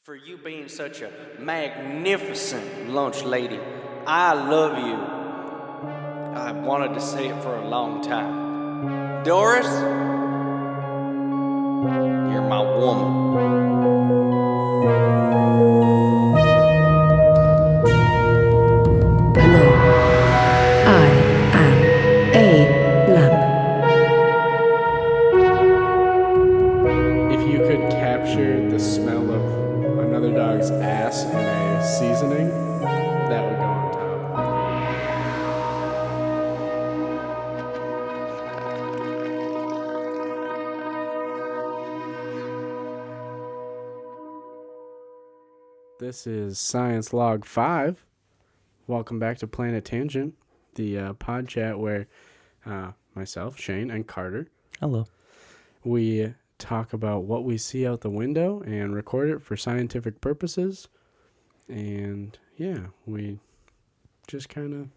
for you being such a magnificent lunch lady. I love you. I wanted to say it for a long time. Doris, you're my woman. Hello. I am a lamp. If you could capture the smell of another dog's ass in a seasoning, that would go on top. This is Science Log 5. Welcome back to Planet Tangent, the pod chat where myself, Shane, and Carter, Hello. we talk about what we see out the window and record it for scientific purposes. And yeah, we just kind of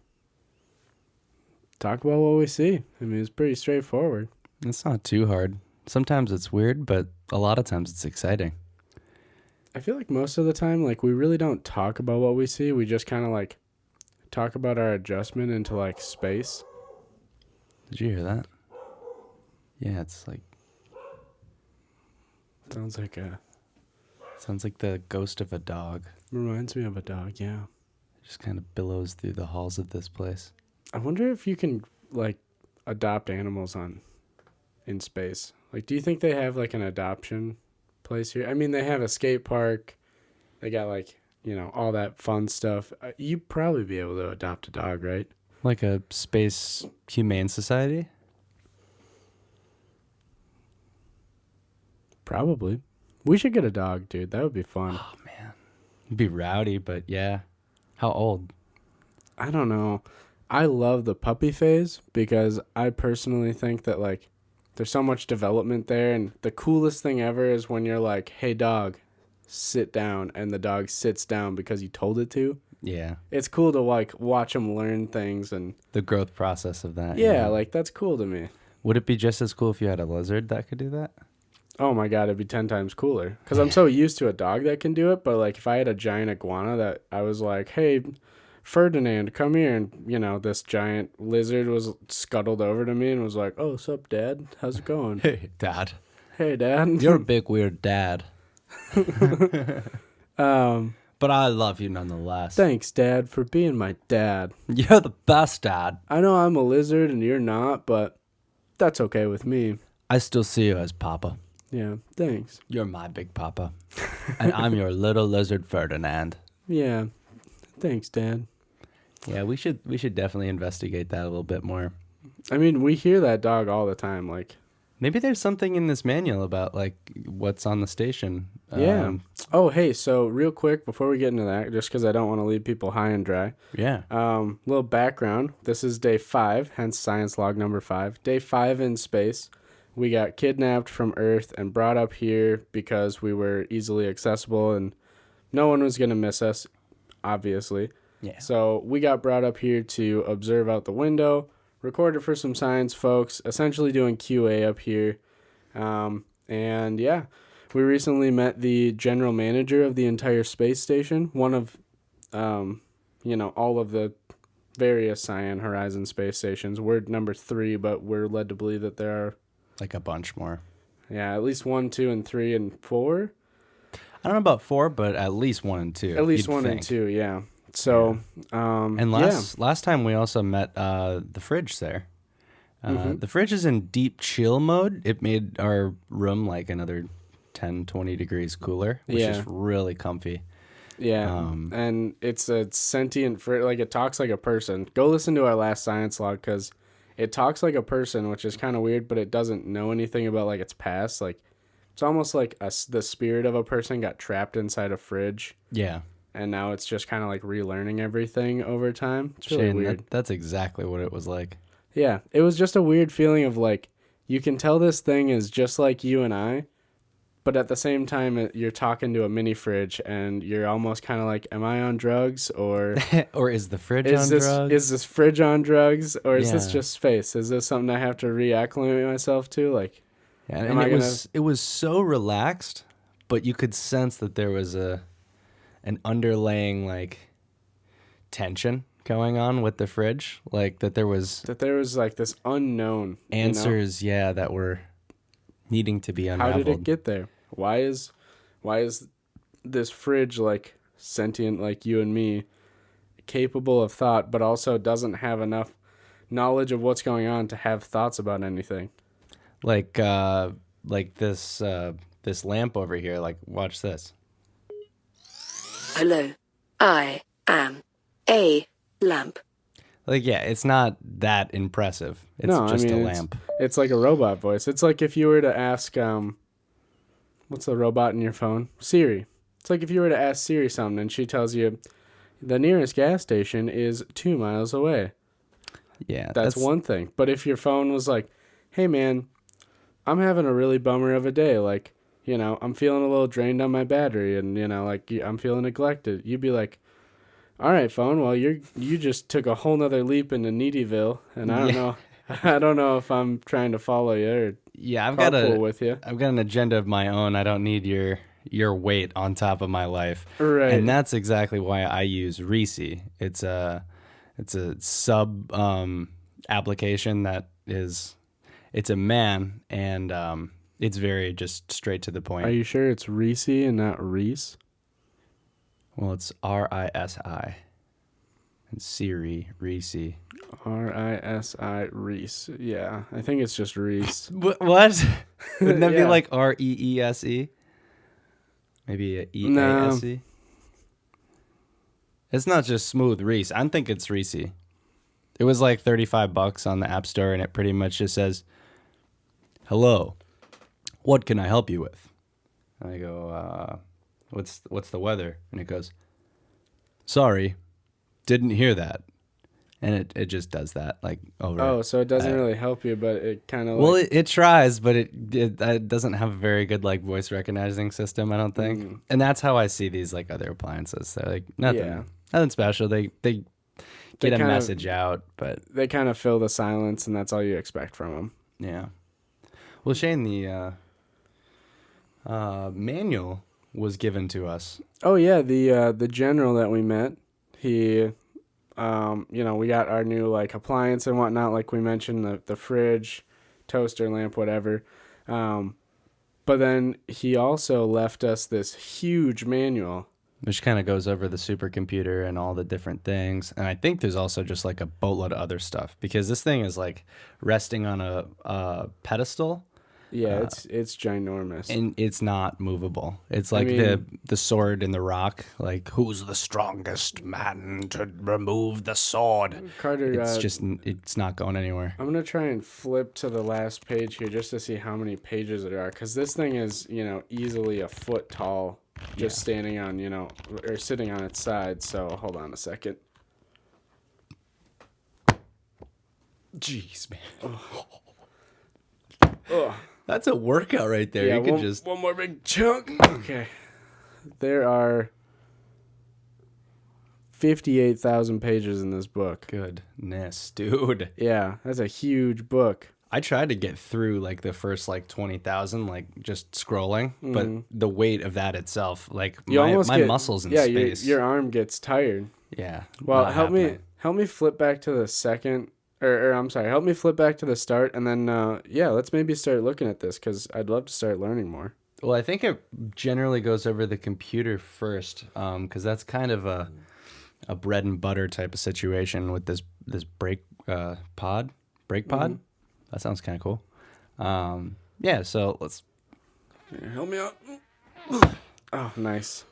talk about what we see. I mean, it's pretty straightforward. It's not too hard. Sometimes it's weird, but a lot of times it's exciting. I feel like most of the time, like, we really don't talk about what we see. We just kind of like talk about our adjustment into like space. Did you hear that? Yeah, it's like Sounds like sounds like the ghost of a dog. reminds me of a dog. Yeah. It just kind of billows through the halls of this place. I wonder if you can like adopt animals in space. Like, do you think they have like an adoption place here? I mean, they have a skate park. They got like, all that fun stuff. You'd probably be able to adopt a dog, right? Like a space humane society? Probably. We should get a dog, dude. That would be fun. Oh man. It'd be rowdy, but yeah. How old? I don't know. I love the puppy phase because I personally think that like there's so much development there, and the coolest thing ever is when you're like, "Hey dog, sit down," and the dog sits down because you told it to. Yeah. It's cool to like watch them learn things, and The growth process of that. yeah, like that's cool to me. Would it be just as cool if you had a lizard that could do that? Oh my god, it'd be 10 times cooler because I'm so used to a dog that can do it. But like if I had a giant iguana that I was like, "Hey Ferdinand, come here," and this giant lizard was scuttled over to me and was like, "Oh, sup, Dad? How's it going?" Hey, Dad. Hey, Dad. You're a big weird dad. um, But I love you nonetheless. thanks, Dad, for being my dad. You're the best dad. I know I'm a lizard and you're not, but that's okay with me. I still see you as Papa. Yeah, thanks. You're my big Papa. And I'm your little lizard Ferdinand. Yeah, thanks, Dad. Yeah, we should definitely investigate that a little bit more. I mean, we hear that dog all the time. Like, Maybe there's something in this manual about like what's on the station. yeah. Oh, hey, so real quick before we get into that, just because I don't want to leave people high and dry. Yeah. Little background. This is day 5, hence science log number 5. Day 5 in space. We got kidnapped from Earth and brought up here because we were easily accessible and no one was going to miss us, obviously. Yeah. So we got brought up here to observe out the window, record it for some science folks, essentially doing QA up here. And yeah, we recently met the general manager of the entire space station, one of, all of the various Cyan Horizon space stations. We're number 3, but we're led to believe that there are, Like a bunch more. at least 1, 2, and 3, and 4. I don't know about 4, but at least 1 and 2. At least you'd 1 think. and 2, yeah. So, And last time we also met the fridge there. The fridge is in deep chill mode. It made our room like another 10, 20 degrees cooler, which Yeah. is really comfy. Yeah, and it's a sentient like it talks like a person. Go listen to our last science log because it talks like a person, which is kind of weird, but it doesn't know anything about like its past. Like it's almost like the spirit of a person got trapped inside a fridge, Yeah. and now it's just kind of like relearning everything over time. It's really Shane, weird. that's exactly what it was like. Yeah, it was just a weird feeling of like you can tell this thing is just like you and I, but at the same time you're talking to a mini fridge and you're almost kind of like, am I on drugs or Or is the fridge is on this drugs? is this fridge on drugs or is this Yeah. just space? Is this something I have to reacclimate myself to? Like, Yeah, am and I it was so relaxed, but you could sense that there was an underlaying like tension going on with the fridge, like that there was like this unknown answers, that were needing to be How unraveled. did it get there? Why is this fridge like sentient like you and me, capable of thought, but also doesn't have enough knowledge of what's going on to have thoughts about anything? Like this lamp over here. Like, watch this. Hello, I am a lamp. Like, yeah, it's not that impressive. It's just a lamp. It's like a robot voice. It's like if you were to ask, what's the robot in your phone? Siri. It's like if you were to ask Siri something and she tells you the nearest gas station is 2 miles away. Yeah. That's one thing. But if your phone was like, hey, man, I'm having a really bummer of a day. Like, I'm feeling a little drained on my battery and, like I'm feeling neglected. You'd be like, all right, phone. Well, you just took a whole nother leap into Needyville, and I don't know if I'm trying to follow you or carpool with you. I've got an agenda of my own. I don't need your weight on top of my life. Right. And that's exactly why I use Reese. It's a sub application that is it's a man and it's very just straight to the point. Are you sure it's Reese and not Reese? Well, it's RISI. And Siri, Reese. RISI, Reese. Yeah, I think it's just Reese. What? Wouldn't that be like REESE? Maybe a EASE? No. It's not just smooth Reese. I think it's Reese. It was like $35 on the App Store, and it pretty much just says, "Hello, what can I help you with?" And I go, What's the weather? And it goes, "Sorry, didn't hear that." And it just does that like over. Oh, so it doesn't really help you, but it kind of. Well, it tries, but it doesn't have a very good like voice recognizing system, I don't think. And that's how I see these like other appliances. They're like nothing special. They get a message out, but they kind of fill the silence, and that's all you expect from them. Yeah. Well, Shane, the manual was given to us. Oh yeah, the general that we met, he, we got our new like appliance and whatnot, like we mentioned, the fridge, toaster, lamp, whatever. But then he also left us this huge manual, which kind of goes over the supercomputer and all the different things. And I think there's also just like a boatload of other stuff because this thing is like resting on a pedestal. Yeah, it's ginormous. And it's not movable. It's like the sword in the rock. Like, who's the strongest man to remove the sword? Carter, it's not going anywhere. I'm going to try and flip to the last page here just to see how many pages there are. Because this thing is, easily a foot tall, just standing on, or sitting on its side. So hold on a second. Jeez, man. Oh. That's a workout right there. Yeah, you could just one more big chunk. Okay. There are 58,000 pages in this book. Goodness, dude. Yeah, that's a huge book. I tried to get through like the first like 20,000 like just scrolling, but the weight of that itself, like my muscles in space. Your arm gets tired. Yeah. Well, help me flip back to the second Or I'm sorry, help me flip back to the start, and then, let's maybe start looking at this, because I'd love to start learning more. Well, I think it generally goes over the computer first, because that's kind of a bread and butter type of situation with this brake pod. Mm-hmm. That sounds kind of cool. So let's... Here, help me out. Oh, nice.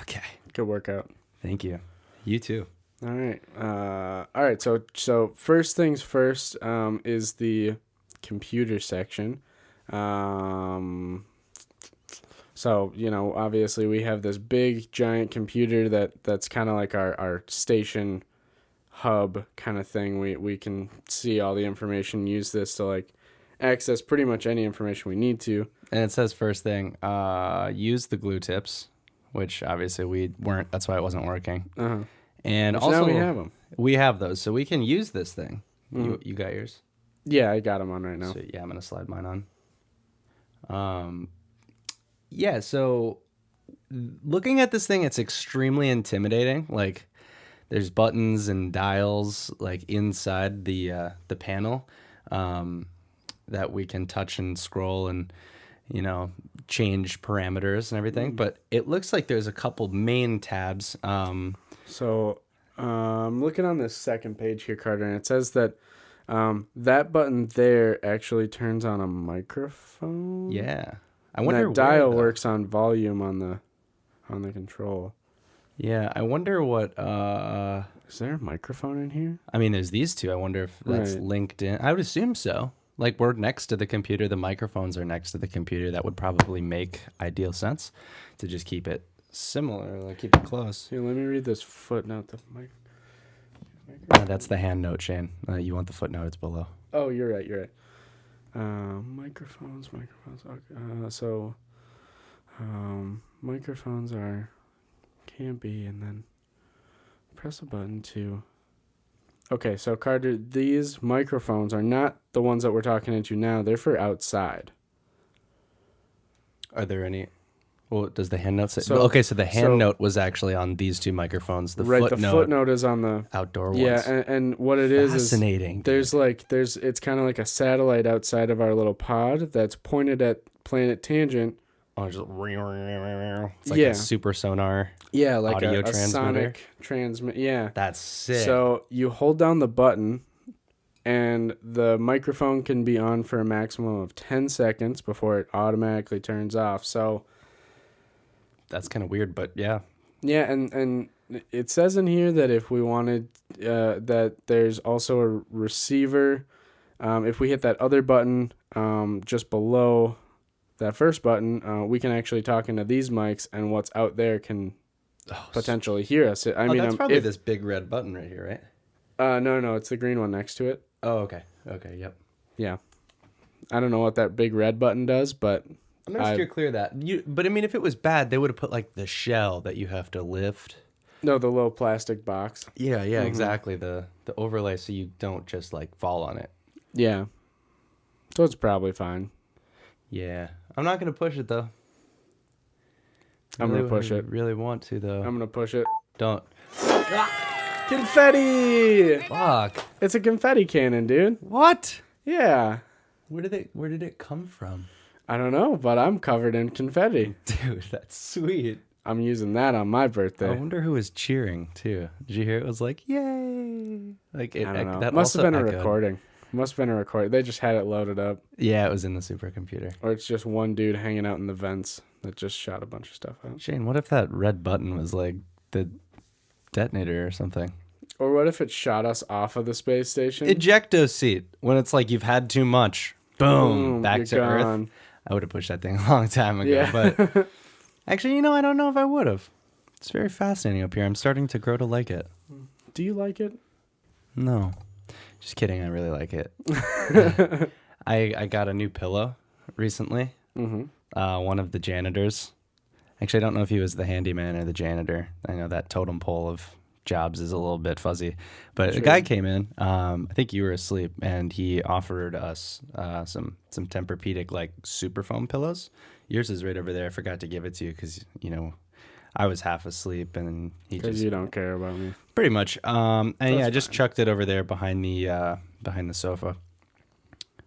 Okay. Good workout. Thank you. You too. All right. So first things first is the computer section. So, obviously we have this big giant computer that's kind of like our station hub kind of thing. We can see all the information, use this to like access pretty much any information we need to. And it says first thing, use the glue tips, which obviously we weren't. That's why it wasn't working. Uh-huh. And which also now we have them. We have those, so we can use this thing. You got yours? Yeah, I got them on right now. So yeah, I'm gonna slide mine on. Yeah. So looking at this thing, it's extremely intimidating. Like, there's buttons and dials like inside the panel that we can touch and scroll and change parameters and everything. But it looks like there's a couple main tabs. So I'm looking on this second page here, Carter, and it says that that button there actually turns on a microphone. Yeah, I And wonder that dial though. works on volume on the control. Yeah, I wonder what. Is there a microphone in here? I mean, there's these two. I wonder if that's Right. linked in. I would assume so. Like, we're next to the computer. The microphones are next to the computer. That would probably make ideal sense to just keep it similar, like keep it close. Here, let me read this footnote. That's the hand note, Shane. You want the footnote? It's below. Oh, you're right. You're right. Microphones. Okay. Microphones can be, and then press a button to. Okay, so Carter, these microphones are not the ones that we're talking into now. They're for outside. Are there any? Well, does the hand note say? So- Okay, so the hand so- note was actually on these two microphones. The Right, footnote, the footnote is on the outdoor yeah, ones. and what it is Fascinating. there's it's kind of like a satellite outside of our little pod that's pointed at planet tangent. Oh, just it's like Yeah. a super sonar. Yeah, like Audio a transmitter? sonic transmit. Yeah. That's sick. So you hold down the button, and the microphone can be on for a maximum of 10 seconds before it automatically turns off. So that's kind of weird, but yeah. yeah, and it says in here that if we wanted, that there's also a receiver. If we hit that other button just below that first button, we can actually talk into these mics, and what's out there can potentially hear us. I mean, that's probably this big red button right here, right? no, it's the green one next to it. Oh, okay. Okay, yep. Yeah. I don't know what that big red button does, but I'm gonna steer clear of that. But I mean, if it was bad, they would have put like the shell that you have to lift. no, the little plastic box. Yeah, exactly. The overlay, so you don't just like fall on it. Yeah. So it's probably fine. Yeah, I'm not gonna push it though. I'm gonna push it. Really want to though. I'm gonna push it. Don't. Confetti! Fuck. It's a confetti cannon, dude. What? Yeah. Where did it come from? I don't know, but I'm covered in confetti. Dude, that's sweet. I'm using that on my I birthday. wonder who was cheering too. Did you hear it was like, yay? Like it, I don't know. that Must have also been a echoed. recording. Must have been a recording. They just had it loaded up. Yeah, it was in the supercomputer. Or it's just one dude hanging out in the vents that just shot a bunch of stuff out. Shane, what if that red button was like the detonator or something? Or what if it shot us off of the space station? Ejecto seat. When it's like you've had too much, boom, back you're to Earth. gone. I would have pushed that thing a long time ago. Yeah. But actually, I don't know if I would have. It's very fascinating up here. I'm starting to grow to like it. Do you like it? No. Just kidding. I really like it. I got a new pillow recently. Mm-hmm. One of the janitors. Actually, I don't know if he was the handyman or the janitor. I know that totem pole of jobs is a little bit fuzzy. But a guy came in. I think you were asleep, and he offered us some Tempur-Pedic like super foam pillows. Yours is right over there. I forgot to give it to you because I was half asleep, and he Because just you don't care about me. pretty much. And yeah, I just fine. chucked it over there behind the sofa.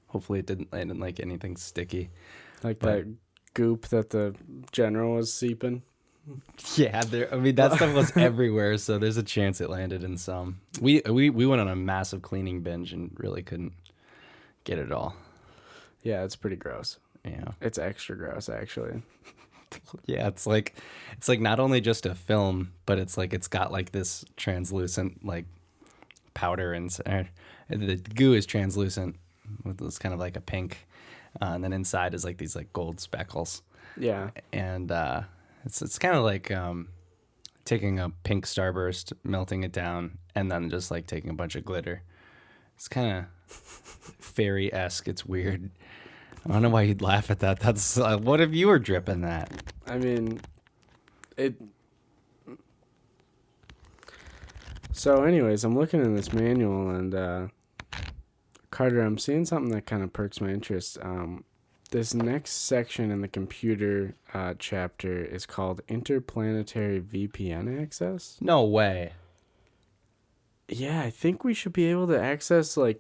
Hopefully, it didn't like anything sticky. Like that goop that the general was seeping. Yeah, that stuff was everywhere, so there's a chance it landed in some. We went on a massive cleaning binge and really couldn't get it all. Yeah, it's pretty gross. Yeah. It's extra gross, actually. Yeah, it's like not only just a film, but it's like it's got like this translucent like powder inside. The goo is translucent with this kind of like a pink, and then inside is like these like gold speckles. Yeah. And it's kind of like taking a pink starburst, melting it down, and then just like taking a bunch of glitter. It's kind of fairy-esque. It's weird. I don't know why you'd laugh at that. That's what if you were dripping that? I mean, it. So, anyways, I'm looking in this manual, and Carter, I'm seeing something that kind of perks my interest. This next section in the computer chapter is called Interplanetary VPN Access. No way. Yeah, I think we should be able to access other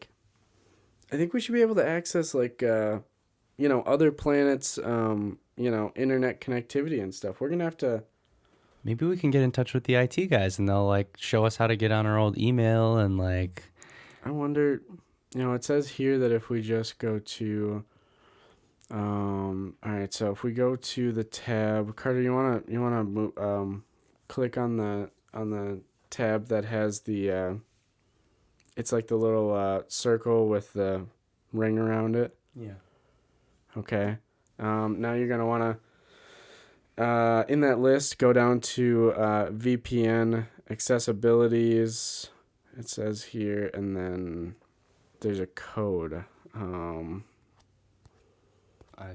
planets, internet connectivity and stuff. We're gonna have to. Maybe we can get in touch with the IT guys and they'll like show us how to get on our old email and like. I wonder. It says here that if we just go to. All right. So if we go to the tab, Carter, you wanna move, click on the tab that has the. It's like the little circle with the ring around it. Yeah. Okay. Now you're going to want to, in that list, go down to VPN accessibilities. It says here, and then there's a code. I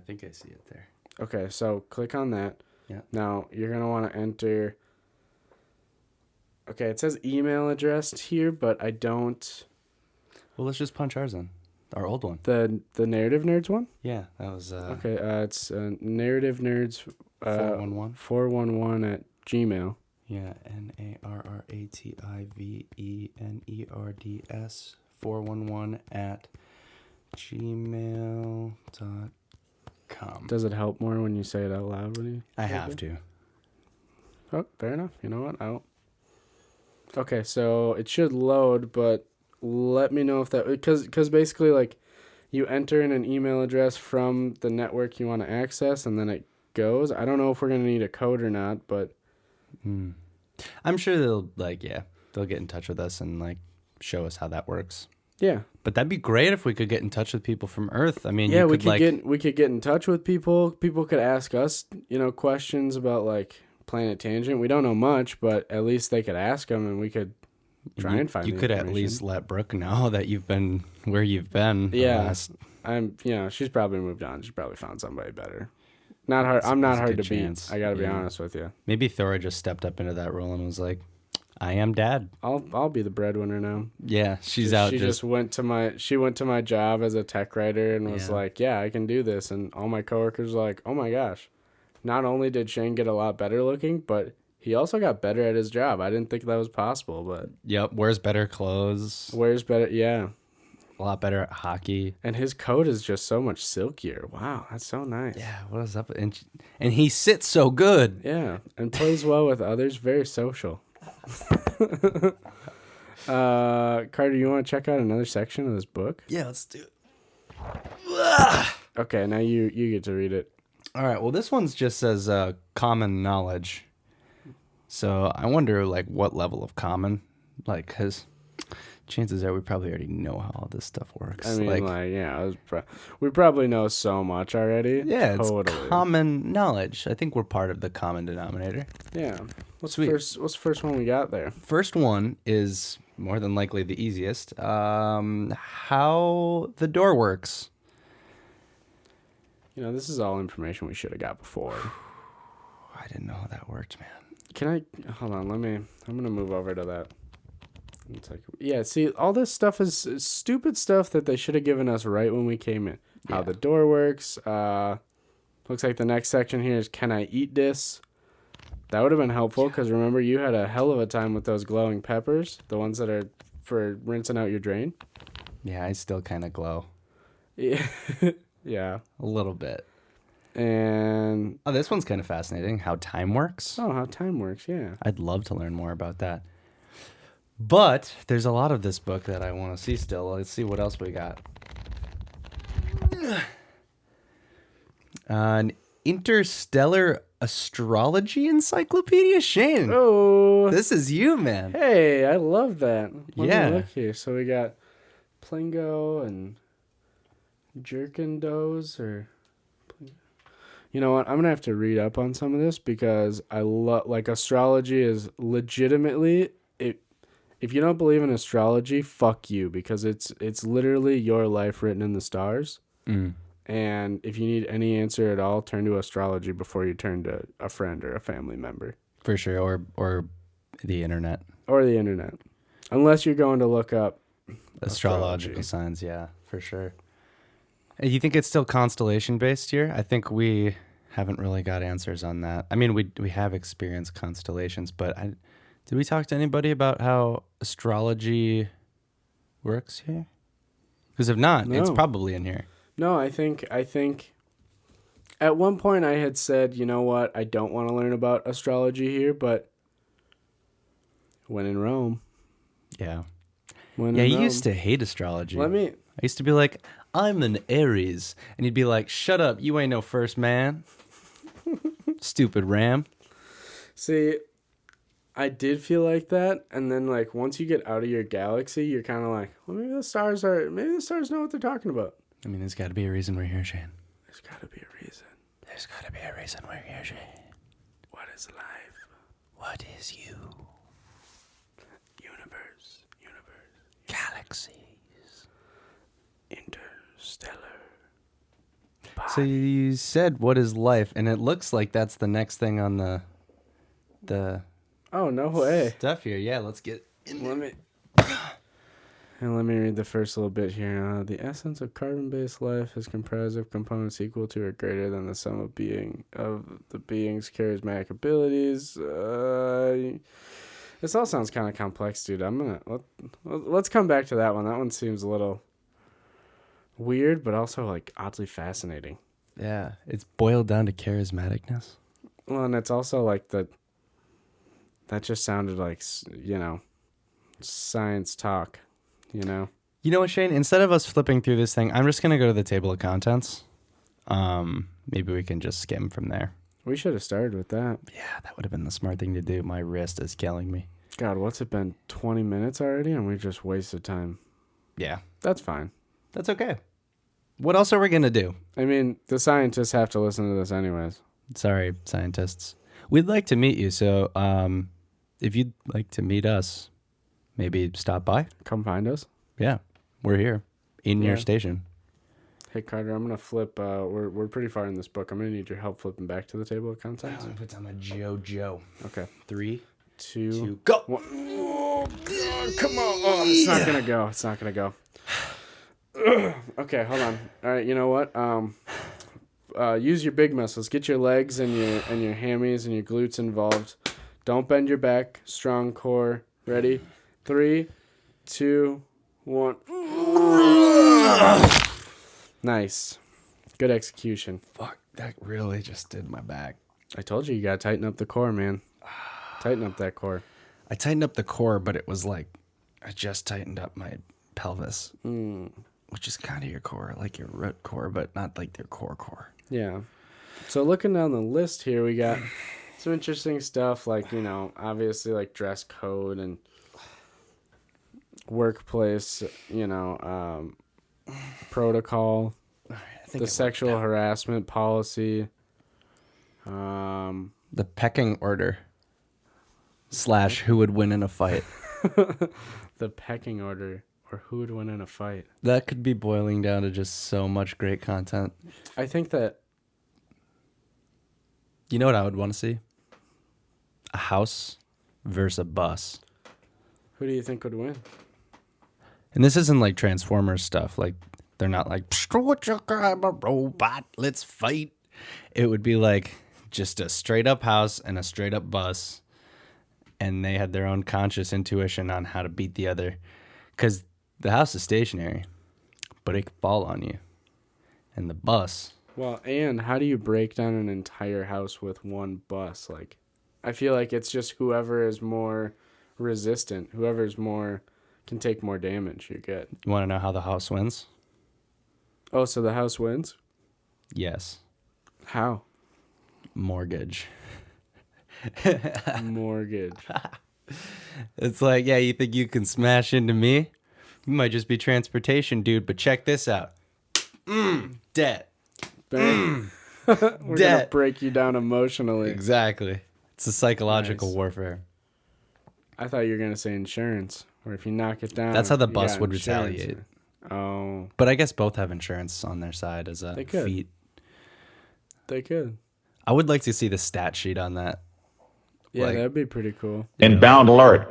think I see it there. Okay, so click on that. Yeah. Now you're going to want to enter. Okay, it says email address here, but I don't. Well, let's just punch ours in. Our old one. The Narrative Nerds one? Yeah, that was... Okay, it's Narrative Nerds 411? 411 at Gmail. Yeah, NARRATIVENERDS 411 at gmail.com. Does it help more when you say it out loud? I have to. Oh, fair enough. You know what? Okay, so it should load, but let me know if that... Because basically, like, you enter in an email address from the network you want to access, and then it goes. I don't know if we're going to need a code or not, but... I'm sure they'll get in touch with us and, like, show us how that works. Yeah. But that'd be great if we could get in touch with people from Earth. I mean, yeah, we could get in touch with people. People could ask us, questions about, like... Planet Tangent. We don't know much, but at least they could ask them, and we could try and find. You could at least let Brooke know that you've been where you've been. Yeah, I'm. She's probably moved on. She's probably found somebody better. Not hard. I'm not hard to beat. I gotta be honest with you. Maybe Thora just stepped up into that role and was like, "I am Dad. I'll be the breadwinner now." Yeah, she's out. She just went to my job as a tech writer and was like, "Yeah, I can do this," and all my coworkers were like, "Oh my gosh." Not only did Shane get a lot better looking, but he also got better at his job. I didn't think that was possible, but... Yep, wears better clothes. Yeah. A lot better at hockey. And his coat is just so much silkier. Wow, that's so nice. Yeah, what is up? And he sits so good. Yeah, and plays well with others. Very social. Carter, you want to check out another section of this book? Yeah, let's do it. Okay, now you get to read it. All right, well, this one's just says common knowledge. So I wonder, like, what level of common? Like, because chances are we probably already know how all this stuff works. I mean, we probably know so much already. Yeah, totally. It's common knowledge. I think we're part of the common denominator. Yeah. What's the first one we got there? First one is more than likely the easiest. How the door works. This is all information we should have got before. I didn't know how that worked, man. Hold on, I'm going to move over to that. See, all this stuff is stupid stuff that they should have given us right when we came in. How the door works. Looks like the next section here is, can I eat this? That would have been helpful, because remember, you had a hell of a time with those glowing peppers, the ones that are for rinsing out your drain. Yeah, I still kind of glow. Yeah. Yeah. A little bit. And... Oh, this one's kind of fascinating. How time works. Oh, how time works, yeah. I'd love to learn more about that. But there's a lot of this book that I want to see still. Let's see what else we got. An interstellar astrology encyclopedia? Shane. Oh. This is you, man. Hey, I love that. Let me look here. So we got Plingo and... Jerkindos, or you know what? I'm gonna have to read up on some of this, because I love, like, astrology is legitimately it. If you don't believe in astrology, fuck you, because it's literally your life written in the stars. And if you need any answer at all, turn to astrology before you turn to a friend or a family member. For sure, or the internet. Or the internet, unless you're going to look up astrological signs. Yeah. for sure. You think it's still constellation based here? I think we haven't really got answers on that. I mean, we have experienced constellations, but did we talk to anybody about how astrology works here? Because if not, it's probably in here. No, I think at one point I had said, you know what, I don't want to learn about astrology here, but when in Rome. Yeah. When Yeah, in you Rome. used to hate astrology. I used to be like, I'm an Aries. And you'd be like, shut up, you ain't no first man. Stupid ram. See, I did feel like that, and then like once you get out of your galaxy, you're kind of like, well, maybe the stars know what they're talking about. I mean, there's got to be a reason we're here, Shane. There's got to be a reason. There's got to be a reason we're here, Shane. What is life? What is you? Universe. Galaxies. Interstellar. So you said, what is life? And it looks like that's the next thing on the Oh, no way. stuff here. Yeah, let's get Let me read the first little bit here. The essence of carbon-based life is comprised of components equal to or greater than the sum of the being's charismatic abilities. This all sounds kind of complex, dude. Let's come back to that one. That one seems a little weird, but also like oddly fascinating. Yeah, it's boiled down to charismaticness. Well, and it's also like that just sounded like, science talk, You know what, Shane? Instead of us flipping through this thing, I'm just going to go to the table of contents. Maybe we can just skim from there. We should have started with that. Yeah, that would have been the smart thing to do. My wrist is killing me. God, what's it been? 20 minutes already, and we just wasted time. Yeah. That's fine. That's okay. What else are we going to do? I mean, the scientists have to listen to this anyways. Sorry, scientists. We'd like to meet you, so if you'd like to meet us, maybe stop by. Come find us. Yeah, we're here in your station. Hey, Carter, I'm going to flip. We're pretty far in this book. I'm going to need your help flipping back to the table of contents. I'm going to put down my JoJo. Okay. 3, 2, go. 1. Oh, God, come on. Oh, it's not going to go. It's not going to go. Okay, hold on. All right, you know what? Use your big muscles. Get your legs and your hammies and your glutes involved. Don't bend your back. Strong core. Ready? 3, 2, 1. Nice. Good execution. Fuck, that really just did my back. I told you gotta tighten up the core, man. Tighten up that core. I tightened up the core, but it was like I just tightened up my pelvis, which is kind of your core, like your root core, but not like your core. Yeah. So looking down the list here, we got some interesting stuff like, obviously like dress code and workplace, protocol, the sexual harassment policy, the pecking order / who would win in a fight. the pecking order, or who would win in a fight. That could be boiling down to just so much great content. I think that... You know what I would want to see? A house versus a bus. Who do you think would win? And this isn't like Transformers stuff. Like, they're not like, I'm a robot, let's fight. It would be like just a straight up house and a straight up bus. And they had their own conscious intuition on how to beat the other. Because the house is stationary, but it could fall on you. And the bus... Well, and how do you break down an entire house with one bus? Like, I feel like it's just whoever is more resistant, whoever's more can take more damage. You're good. You want to know how the house wins? Oh, so the house wins? Yes. How? Mortgage. Mortgage. It's like, yeah, you think you can smash into me? You might just be transportation, dude, but check this out. Debt. Bang. We're going to break you down emotionally. Exactly. It's a psychological warfare. I thought you were going to say insurance, or if you knock it down. That's how the bus would retaliate. Oh. But I guess both have insurance on their side as a feat. They could. I would like to see the stat sheet on that. Yeah, that'd be pretty cool. Inbound alert.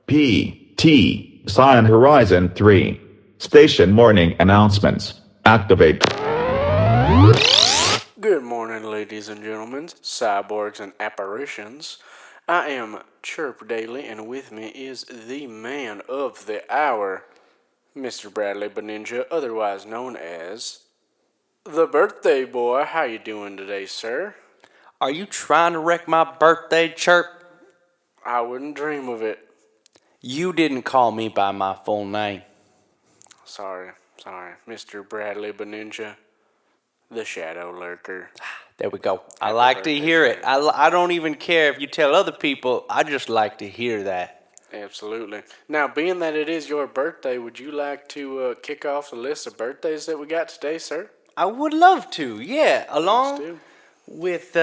PT, Sign Horizon 3. Station morning announcements. Activate. Good morning, ladies and gentlemen, cyborgs and apparitions. I am Chirp Daily, and with me is the man of the hour, Mr. Bradley Beninja, otherwise known as the Birthday Boy. How you doing today, sir? Are you trying to wreck my birthday, Chirp? I wouldn't dream of it. You didn't call me by my full name. Sorry, Mr. Bradley Beninja, the Shadow Lurker. There we go. I Happy like to birthday, hear it. Shadow. I don't even care if you tell other people. I just like to hear that. Absolutely. Now, being that it is your birthday, would you like to kick off the list of birthdays that we got today, sir? I would love to, yeah. Let's Along do. with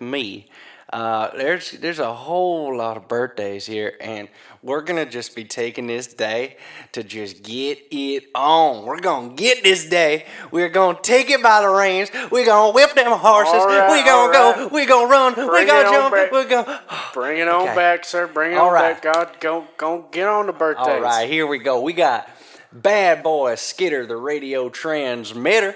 me. There's a whole lot of birthdays here, and we're gonna just be taking this day to just get it on. We're gonna get this day. We're gonna take it by the reins. We're gonna whip them horses. All right, We're gonna all go. right. We're gonna run. We're Bring it gonna on jump. back. We're gonna. Bring it on Okay. back, sir. Bring it All on right. back. God, go get on the birthdays. All right, here we go. We got Bad Boy Skitter, the radio transmitter.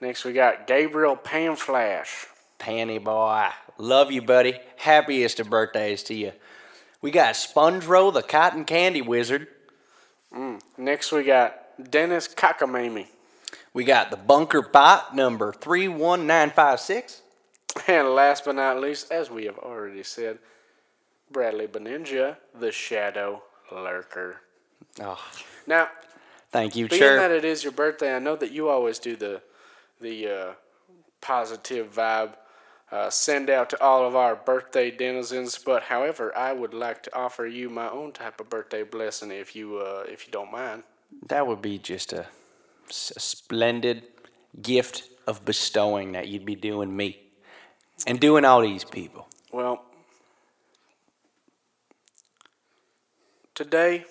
Next, we got Gabriel Panflash. Panty Boy, love you, buddy. Happiest of birthdays to you. We got Sponge Roll, the cotton candy wizard. Next, we got Dennis Cockamamie. We got the Bunker Bot, number 31956. And last but not least, as we have already said, Bradley Beninja, the Shadow Lurker. Oh, Now, thank you, being Chirp. that it is your birthday, I know that you always do the positive vibe send out to all of our birthday denizens. But however, I would like to offer you my own type of birthday blessing if you don't mind. That would be just a splendid gift of bestowing that you'd be doing me and doing all these people. Well, today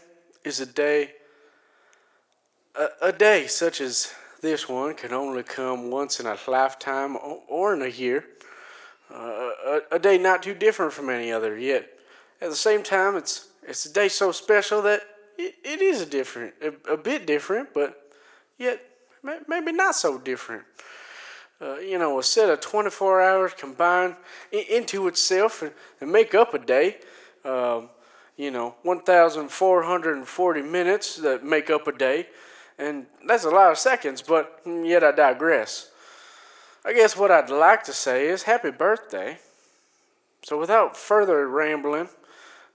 is a day such as this one can only come once in a lifetime or in a year. A day not too different from any other, yet at the same time, it's a day so special that it is a bit different, but yet maybe not so different. A set of 24 hours combined into itself and make up a day. 1,440 minutes that make up a day. And that's a lot of seconds, but yet I digress. I guess what I'd like to say is happy birthday. So without further rambling,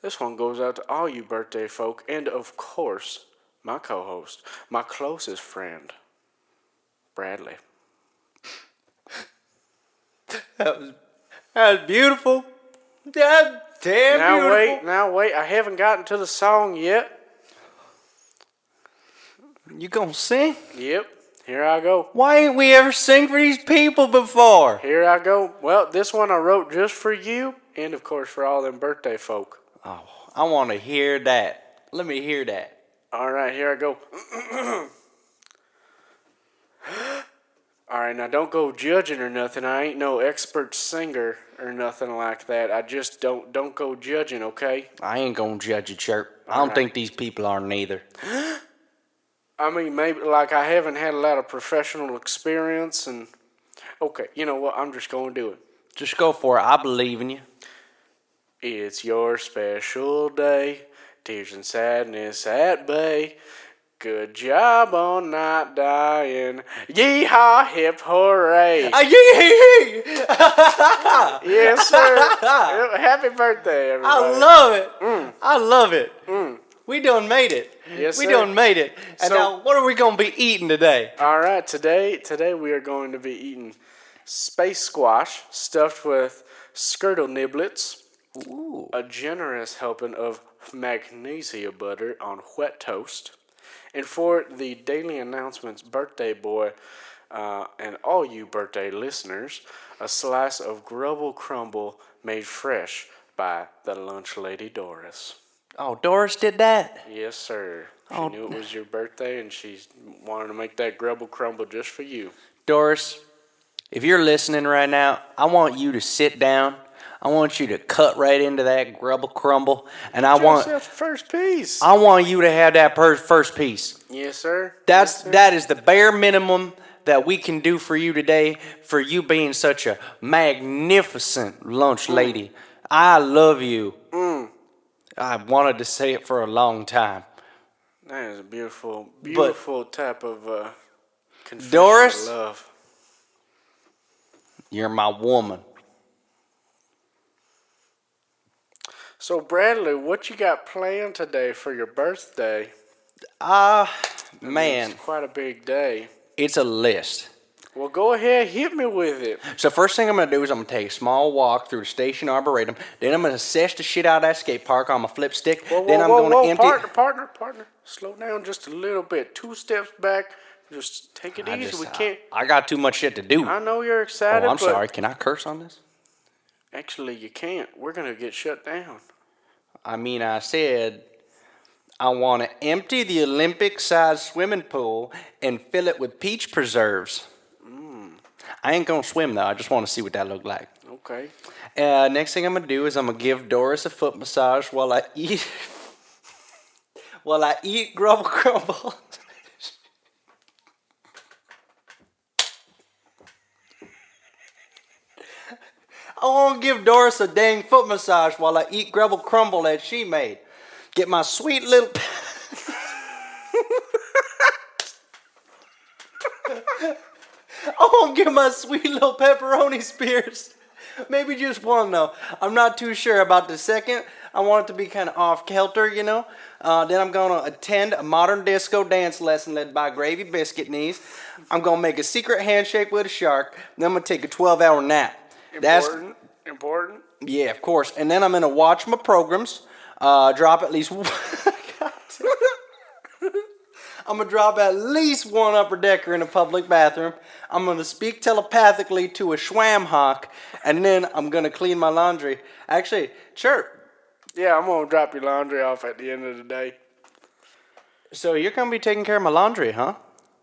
this one goes out to all you birthday folk and, of course, my co-host, my closest friend, Bradley. That was beautiful. Damn beautiful. Now wait, I haven't gotten to the song yet. You gonna sing? Yep, here I go. Why ain't we ever sing for these people before? Here I go. Well, this one I wrote just for you and, of course, for all them birthday folk. Oh, I want to hear that. Let me hear that. All right, here I go. All right, now don't go judging or nothing. I ain't no expert singer or nothing like that. I just don't go judging, okay? I ain't gonna judge you, Chirp. I don't think these people are neither. I mean, maybe like I haven't had a lot of professional experience, and okay, you know what? I'm just gonna do it. Just go for it. I believe in you. It's your special day, tears and sadness at bay. Good job on not dying. Yee-haw, hip hooray. Yes, sir. Happy birthday, everybody. I love it. I love it. We done made it. Yes, we sir. done made it. And So- now, what are we gonna be eating today? All right, today we are going to be eating space squash stuffed with skirtle niblets, Ooh. a generous helping of magnesia butter on wet toast, and for the daily announcements birthday boy and all you birthday listeners, a slice of grubble crumble made fresh by the lunch lady Doris. Oh, Doris did that? Yes, sir. She Oh. knew it was your birthday, and she wanted to make that grubble crumble just for you. Doris, if you're listening right now, I want you to sit down. I want you to cut right into that grubble crumble, and Get yourself the first piece. I want you to have that first piece. Yes, sir. That is the bare minimum that we can do for you today, for you being such a magnificent lunch lady. I love you. I wanted to say it for a long time. That is a beautiful type of confession Doris, of love. you're my woman. So, Bradley, what you got planned today for your birthday? Man, It's quite a big day. it's a list. Well, go ahead, hit me with it. So first thing I'm going to do is I'm going to take a small walk through the Station Arboretum. Then I'm going to sesh the shit out of that skate park on my flip stick. Then I'm going to empty... Partner. Slow down just a little bit. 2 steps back. Just take it easy. We can't. I got too much shit to do. I know you're excited, Oh, I'm but sorry. Can I curse on this? actually you can't. We're going to get shut down. I mean, I said I want to empty the Olympic-sized swimming pool and fill it with peach preserves. I ain't going to swim, though. I just want to see what that looked like. Okay. Next thing I'm going to do is I'm going to give Doris a foot massage while I eat... while I eat Grubble Crumble. I want to give Doris a dang foot massage while I eat Grubble Crumble that she made. Get my sweet little... I want to get my sweet little pepperoni spears. Maybe just one, though. I'm not too sure about the second. I want it to be kind of off-kilter, you know. Then I'm going to attend a modern disco dance lesson led by Gravy Biscuit Knees. I'm going to make a secret handshake with a shark. Then I'm going to take a 12-hour nap. Important. Yeah, of course. And then I'm going to watch my programs. Drop at least one... I'm going to drop at least one upper decker in a public bathroom. I'm going to speak telepathically to a schwam hawk. And then I'm going to clean my laundry. Actually, chirp. Yeah, I'm going to drop your laundry off at the end of the day. So you're going to be taking care of my laundry, huh?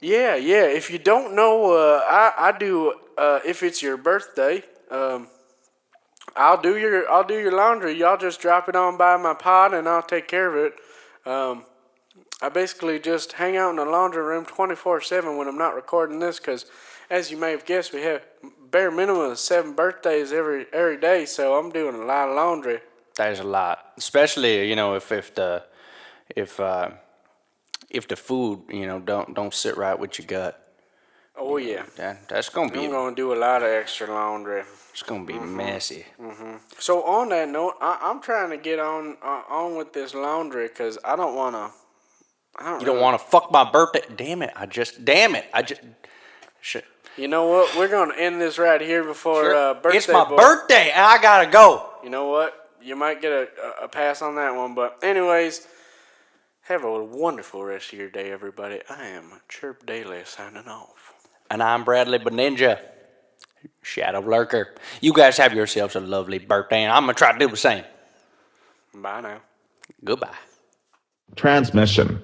Yeah. If you don't know, I do. If it's your birthday, I'll do your laundry. Y'all just drop it on by my pod, and I'll take care of it. I basically just hang out in the laundry room 24/7 when I'm not recording this, because, as you may have guessed, we have bare minimum of 7 birthdays every day. So I'm doing a lot of laundry. That is a lot, especially if the food don't sit right with your gut. Oh yeah, that's gonna be. I'm gonna do a lot of extra laundry. It's gonna be messy. So on that note, I'm trying to get on with this laundry, because I don't want to. You don't want to fuck my birthday. Damn it! Shit. You know what? We're gonna end this right here before birthday. It's my birthday, and I gotta go. You know what? You might get a pass on that one, but anyways, have a wonderful rest of your day, everybody. I am Chirp Daily signing off. And I'm Bradley Beninja, Shadow Lurker. You guys have yourselves a lovely birthday, and I'm gonna try to do the same. Bye now. Goodbye. Transmission.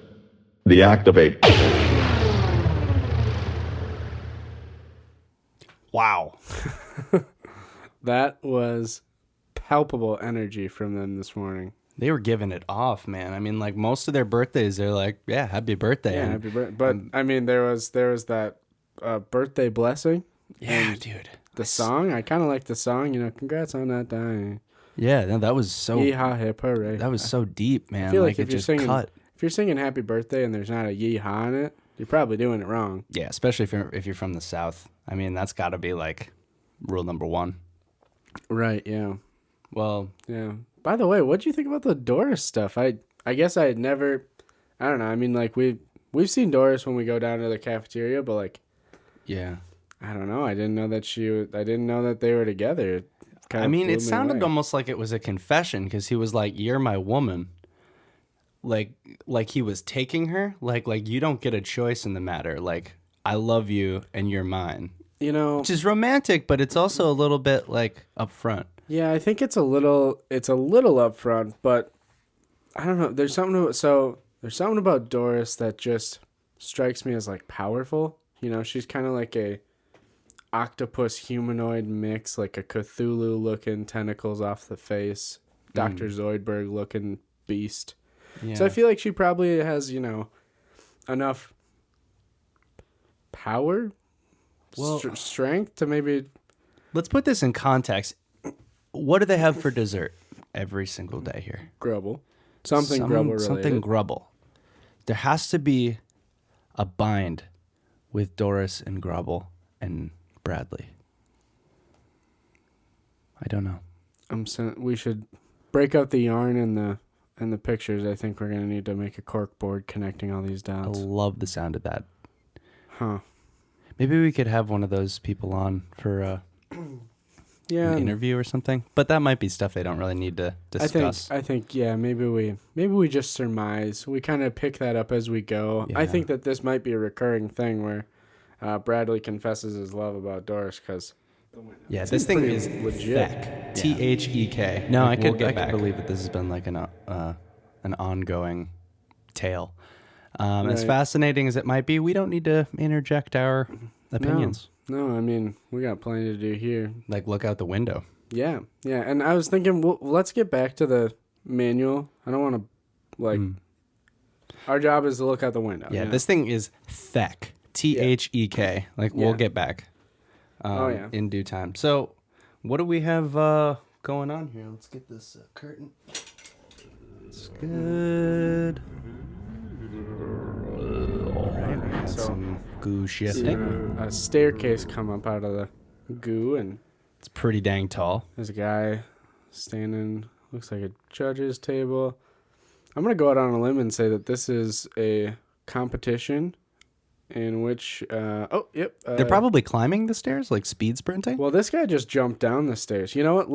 Deactivate. Wow. That was palpable energy from them this morning. They were giving it off, man. I mean, like, most of their birthdays, they're like, yeah, happy birthday. Yeah, happy birthday. But, I mean, there was that birthday blessing. Yeah, dude. The song, I kind of like the song, congrats on that day. Yeah, no, that was so... Yeehaw, hip, hooray. That was so deep, man. I feel like it if you're just singing, cut. if you're singing happy birthday and there's not a yeehaw in it, you're probably doing it wrong. Yeah, especially if you're from the South. I mean, that's got to be, like, rule number 1. Right, yeah. Well... Yeah. By the way, what'd you think about the Doris stuff? I guess I had never... I don't know. I mean, like, we've seen Doris when we go down to the cafeteria, but, like... Yeah. I don't know. I didn't know that they were together. I mean, it sounded almost like it was a confession, because he was like, "You're my woman." Like he was taking her. Like you don't get a choice in the matter. Like, I love you and you're mine. Which is romantic, but it's also a little bit like upfront. Yeah, I think it's a little upfront, but I don't know. There's something about Doris that just strikes me as like powerful. She's kind of like a octopus humanoid mix, like a Cthulhu looking tentacles off the face, Dr. Zoidberg looking beast. Yeah. So I feel like she probably has, enough power, strength to maybe. Let's put this in context. What do they have for dessert every single day here? Grubble. Something Grubble related. Something Grubble. There has to be a bind with Doris and Grubble and Bradley. I don't know. We should break out the yarn and the pictures. I think we're gonna need to make a cork board connecting all these I dots. love the sound of that. Huh. Maybe we could have one of those people on for Yeah. an interview or something. But that might be stuff they don't really need to discuss. I think yeah, maybe we just surmise. We kind of pick that up as we go. I Yeah. think that this might be a recurring thing where Bradley confesses his love about Doris because Yeah, this thing is legit. Thek. Thek. No, I could believe that this has been like an ongoing tale. As Right. fascinating as it might be, we don't need to interject our opinions. No, I mean we got plenty to do here. Like look out the window. Yeah, and I was thinking, well, let's get back to the manual. I don't want to Our job is to look out the window. Yeah, this thing is Thek. Thek. Like we'll Yeah. get back. In due time. So, what do we have going on here? Let's get this curtain. It's good. All right, we got some goo shifting. A staircase come up out of the goo, and It's pretty dang tall. there's a guy standing. Looks like a judge's table. I'm gonna go out on a limb and say that this is a competition in which They're probably climbing the stairs, like speed sprinting. well, this guy just jumped down the stairs. You know what?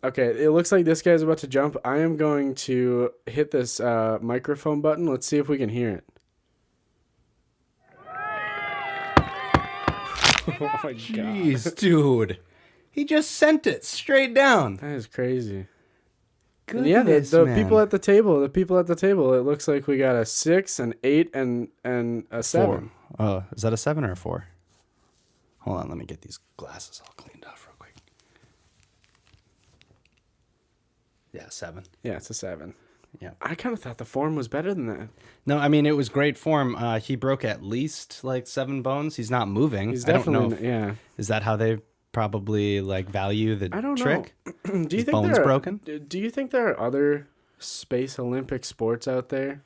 Okay, it looks like this guy's about to jump. I am going to hit this microphone button. Let's see if we can hear it. Oh my god. Jeez, dude. He just sent it straight down. That is crazy. Goodness, Yeah, the man. people at the table. It looks like we got a 6, an 8, and a 7. 4. Is that a 7 or a 4? Hold on, let me get these glasses all cleaned off real quick. Yeah, 7. Yeah, it's a 7. Yeah. I kind of thought the form was better than that. No, I mean it was great form. He broke at least like 7 bones. He's not moving. He's I don't know definitely yeah. Is that how they probably like value the I don't trick? know. Do you His think bones there are, broken? Do you think there are other space Olympic sports out there?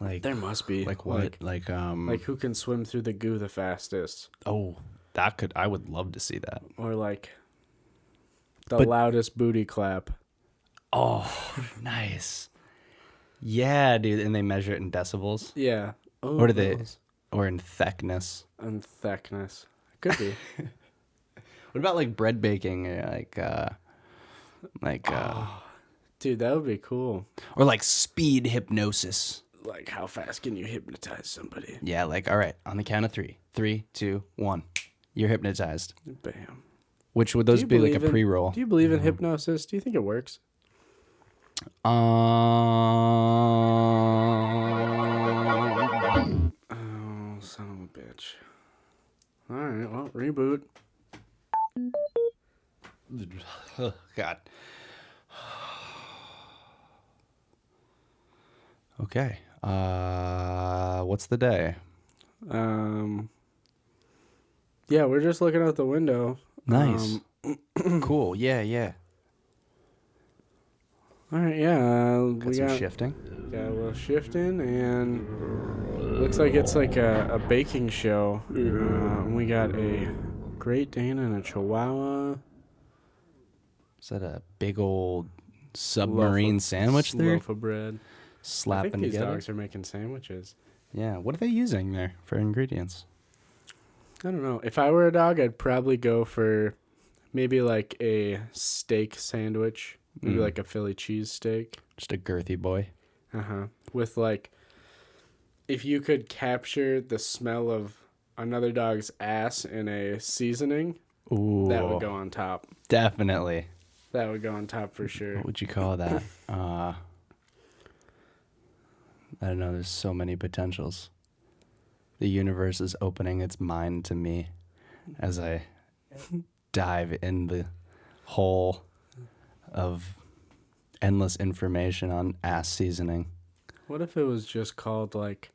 Like There must be. like what? Like Like who can swim through the goo the fastest, oh, I would love to see that. or like the But- loudest booty clap. Oh, nice. Yeah, dude, and they measure it in decibels. Yeah. Oh, Or do they those. or in thickness? And thickness. Could be. What about like bread baking, Dude, that would be cool. or like speed hypnosis? Like, how fast can you hypnotize somebody? Yeah, like all right, on the count of 3. 3, 2, 1. You're hypnotized. Bam. Which would Do those you be like a believe in- pre-roll? Do you believe in hypnosis? Do you think it works? Oh, son of a bitch. All right, well, reboot. Oh, God. Okay. What's the day? Yeah, we're just looking out the window. Nice. Cool. Yeah. All right, yeah, Got we some got shifting. a little shifting, and looks like it's like a baking show. We got a Great Dane and a Chihuahua. Is that a big old submarine sandwich there? Loaf of bread. I Slapping think these together? dogs are making sandwiches. Yeah. What are they using there for ingredients? I don't know. If I were a dog, I'd probably go for maybe like a steak sandwich. Maybe like a Philly cheesesteak. Just a girthy boy. With like, if you could capture the smell of another dog's ass in a seasoning, Ooh. that would go on top. Definitely. That would go on top for sure. What would you call that? I don't know. There's so many potentials. the universe is opening its mind to me as I dive in the hole of endless information on ass seasoning. What if it was just called like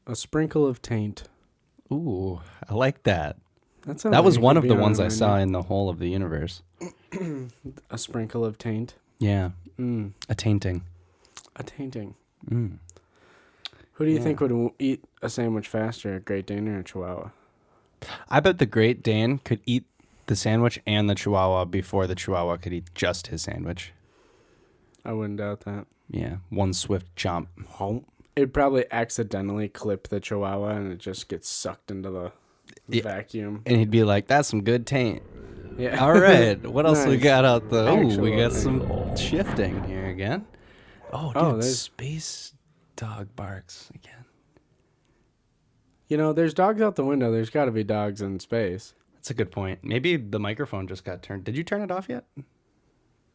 a sprinkle of taint? Ooh, I like that. That That was like it one could of be the on ones a I saw menu. in the whole of the universe. A sprinkle of taint. Yeah, Mm. a tainting. A tainting. Mm. Who do you Yeah. think would eat a sandwich faster, a Great Dane or a Chihuahua? I bet the Great Dane could eat the sandwich and the Chihuahua before the Chihuahua could eat just his sandwich. I wouldn't doubt that. Yeah, one swift jump. It'd probably accidentally clip the Chihuahua and it just gets sucked into the Yeah. vacuum. And he'd be like, that's some good taint. Yeah. All right, what else we Nice. got out the... Oh, we Actual got taint. some shifting here again. Oh, dude, there's- space dog barks again. You know, there's dogs out the window. There's got to be dogs in space. That's a good point. Maybe the microphone just got turned. Did you turn it off yet?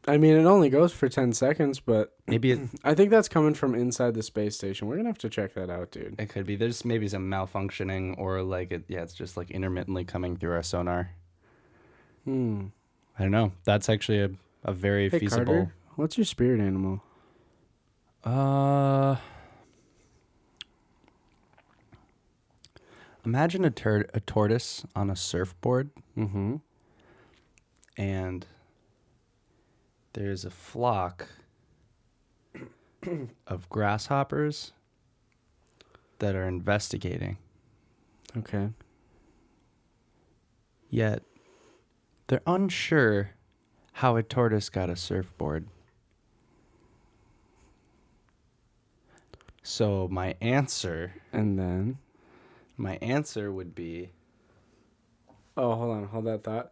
I mean, it only goes for 10 seconds, but Maybe it, I think that's coming from inside the space station. We're going to have to check that out, dude. it could be. There's maybe some malfunctioning or like it. Yeah, it's just like intermittently coming through our sonar. I don't know. That's actually a very Hey, feasible. Carter, what's your spirit animal? Imagine a tortoise on a surfboard, Mm-hmm. and there's a flock of grasshoppers that are investigating. Okay. Yet they're unsure how a tortoise got a surfboard. So my answer And then... would be Oh, hold on. Hold that thought.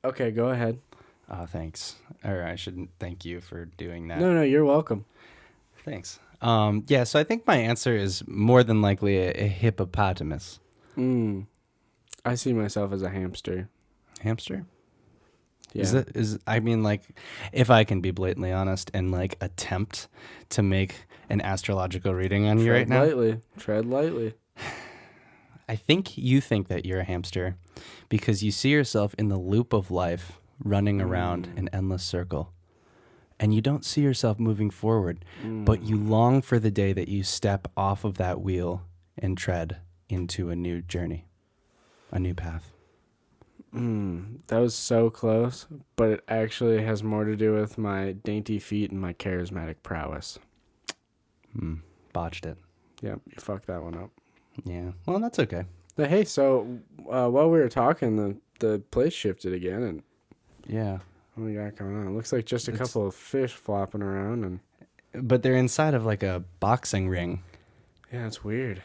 Okay, go ahead. thanks. Or I shouldn't thank you for doing that. No, you're welcome. Thanks. Yeah, so I think my answer is more than likely a hippopotamus. I see myself as a hamster. Hamster? Yeah. I mean, like, if I can be blatantly honest and like attempt to make an astrological reading on you right now, Tread lightly. I think you think that you're a hamster because you see yourself in the loop of life running around an endless circle. And you don't see yourself moving forward, but you long for the day that you step off of that wheel and tread into a new journey, a new path. That was so close, but it actually has more to do with my dainty feet and my charismatic prowess. Botched it. Yep, you fucked that one up. Yeah. Well, that's okay. But hey, so while we were talking, the place shifted again, and Yeah. what we got going on? It looks like just a couple of fish flopping around, and But they're inside of like a boxing ring. yeah, it's weird.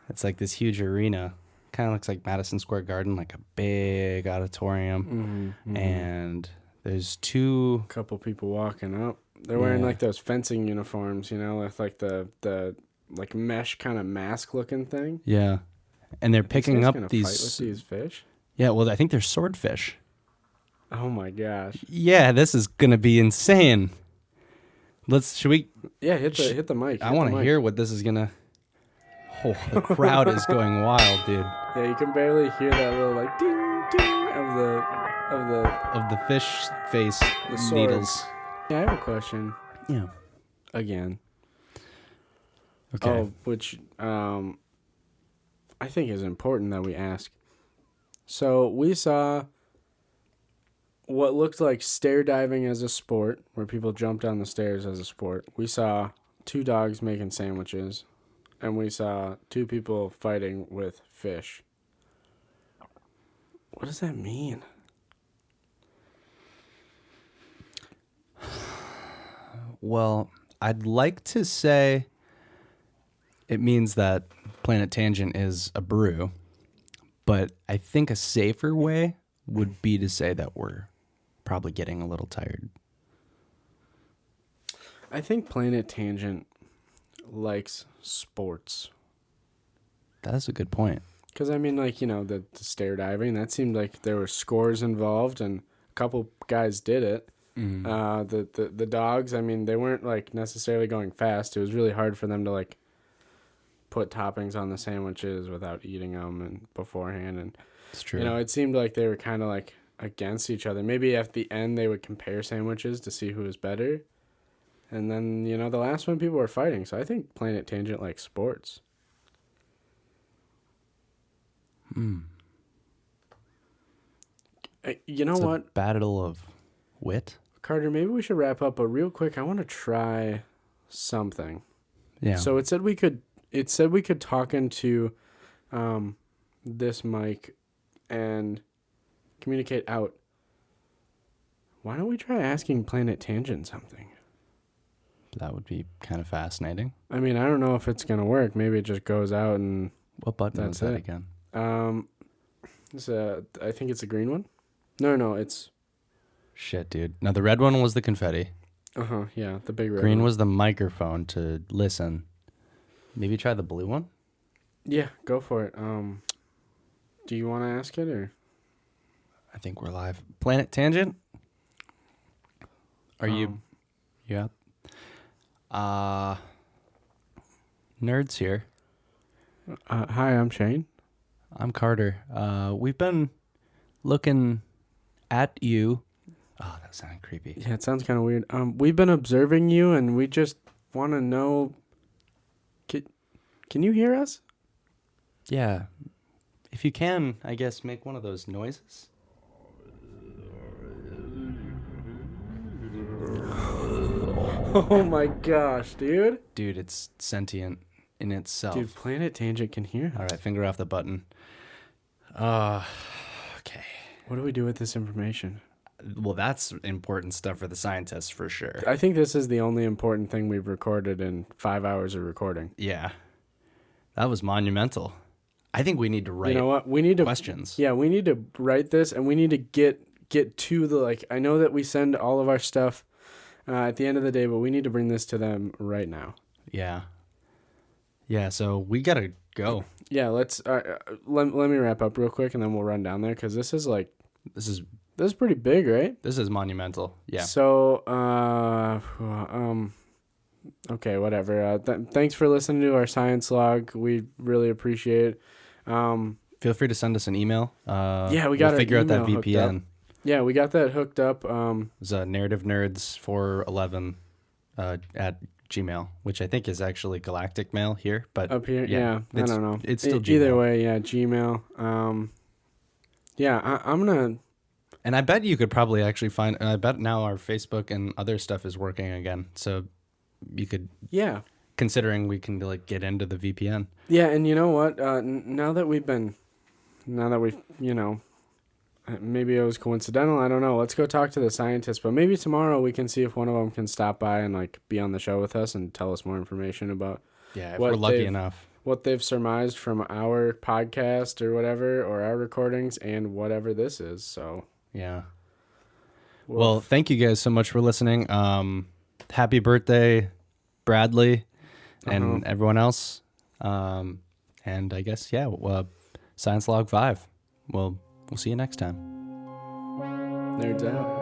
It's like this huge arena. Kind of looks like Madison Square Garden, like a big auditorium. And there's two... Couple people walking up. They're wearing Yeah. like those fencing uniforms, you know, with like the like mesh kind of mask looking thing. Yeah. And they're These picking guys up gonna these... fight with these fish. Yeah, well, I think they're swordfish. Oh my gosh! Yeah, this is gonna be insane. Should we? Yeah, hit the mic. I want to hear what this is gonna. Oh, the crowd is going wild, dude. Yeah, you can barely hear that little like ding ding Of the fish face the swords. needles. Yeah, I have a question Yeah. again. Okay. Oh, which I think is important that we ask. So we saw what looked like stair diving as a sport, where people jumped down the stairs as a sport. We saw 2 dogs making sandwiches, and we saw 2 people fighting with fish. What does that mean? Well, I'd like to say it means that Planet Tangent is a brew, but I think a safer way would be to say that we're probably getting a little tired. I think Planet Tangent likes sports. That's a good point. Because, I mean, like, you know, the stair diving, that seemed like there were scores involved, and a couple guys did it. The dogs, I mean, they weren't, like, necessarily going fast. It was really hard for them to, like, put toppings on the sandwiches without eating them and beforehand. And It's true. you know, it seemed like they were kind of like against each other. Maybe at the end they would compare sandwiches to see who was better. And then, you know, the last one people were fighting. So I think Planet Tangent likes sports. You know It's what, a battle of wit. Carter, maybe we should wrap up, but real quick, I want to try something. Yeah. So it said we could talk into this mic and communicate out. Why don't we try asking Planet Tangent something? That would be kind of fascinating. I mean, I don't know if it's gonna work. Maybe it just goes out and What button That's was that it. again? I think it's a green one. No, it's Shit, dude. Now, the red one was the confetti. yeah, the big red Green one. was the microphone to listen. Maybe try the blue one? Yeah, go for it. Do you want to ask it or? I think we're live. Planet Tangent? Are you up? Nerds here. Hi, I'm Shane. I'm Carter. We've been looking at you. Oh, that sounded creepy. Yeah, it sounds kind of weird. We've been observing you, and we just want to know. Can you hear us? Yeah. If you can, I guess make one of those noises. Oh my gosh, dude! Dude, it's sentient in itself. Dude, Planet Tangent can hear us. All right, finger off the button. Okay. What do we do with this information? Well, that's important stuff for the scientists for sure. I think this is the only important thing we've recorded in 5 hours of recording. Yeah. That was monumental. I think we need to write You know what? We need to questions. Yeah, we need to write this, and we need to get to the like. I know that we send all of our stuff at the end of the day, but we need to bring this to them right now. Yeah. Yeah, so we got to go. Yeah, let's. Let me wrap up real quick, and then we'll run down there because this is like This is pretty big, right? monumental. Yeah. So, okay, whatever. Thanks for listening to our science log. We really appreciate it. Feel free to send us an email. Yeah, we got we'll our figure out that email hooked VPN. Yeah, we got that hooked up. It's Narrative Nerds 411 at Gmail, which I think is actually Galactic Mail here, but Up here, yeah, I don't know. It's still Gmail. Either way, yeah, Gmail. Yeah, I'm gonna. And I bet you could probably actually find. And I bet now our Facebook and other stuff is working again, so you could. Yeah, Considering we can like get into the VPN. yeah, and you know what? Now that we've, maybe it was coincidental. I don't know. Let's go talk to the scientists, but maybe tomorrow we can see if one of them can stop by and like be on the show with us and tell us more information about Yeah, if what we're lucky they've- enough. what they've surmised from our podcast or whatever, or our recordings and whatever this is. So, Yeah. Well, thank you guys so much for listening. Happy birthday, Bradley, and everyone else. And I guess Science Log 5. We'll see you next time. nerds out.